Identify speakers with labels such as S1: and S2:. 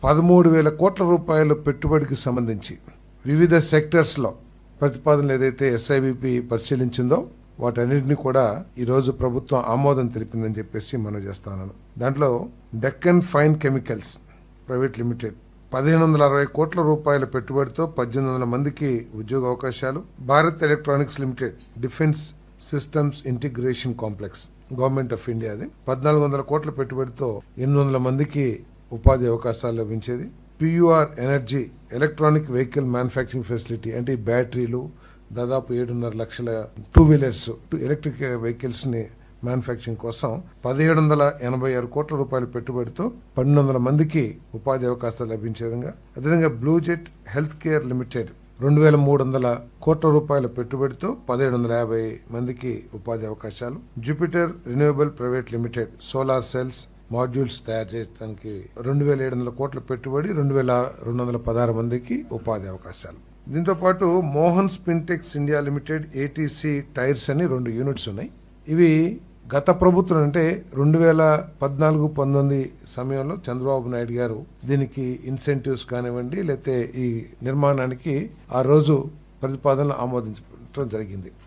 S1: 13,000 కోట్ల రూపాయల పెట్టుబడికి సంబంధించి వివిధ సెక్టర్స్లో ప్రతిపాదనలు ఏదైతే ఎస్ఐబిపి పరిశీలించిందో వాటన్నింటినీ కూడా ఈరోజు ప్రభుత్వం ఆమోదం తెలిపిందని చెప్పేసి మనం చేస్తాను. దాంట్లో Deccan fine chemicals private limited 1,560 కోట్ల రూపాయల పెట్టుబడితో 1,800 మందికి ఉద్యోగ అవకాశాలు. Bharat electronics limited defence systems integration complex government of India, అది 1,400 కోట్ల పెట్టుబడితో 800 మందికి ఉపాధి అవకాశాలు లభించేది. PUR energy electronic vehicle manufacturing facility, అంటే బ్యాటరీలు, దాదాపు 7.5 లక్షల 2 వీలర్స్ ఎలక్ట్రిక్ వెహికల్స్ ని మ్యానుఫ్యాక్చరింగ్ కోసం 1,786 కోట్ల రూపాయల పెట్టుబడితో 1,200 మందికి ఉపాధి అవకాశాలు లభించే విధంగా. అదేవిధంగా బ్లూజెట్ హెల్త్ కేర్ లిమిటెడ్ 2,300 కోట్ల రూపాయల పెట్టుబడితో 1,750 మందికి ఉపాధి అవకాశాలు. Jupiter renewable private limited solar cells modules తయారు చేయడానికి 2,700 కోట్ల పెట్టుబడి, 2,216 మందికి ఉపాధి అవకాశాలు. దీంతో పాటు Mohan Spintex India limited ATC tyres అని 2 యూనిట్స్ ఉన్నాయి. ఇవి గత ప్రభుత్వం అంటే 2014-19 సమయంలో చంద్రబాబు నాయుడు గారు దీనికి ఇన్సెంటివ్స్ కానివ్వండి, లేకపోతే ఈ నిర్మాణానికి ఆ రోజు ప్రతిపాదనలు ఆమోదించడం జరిగింది.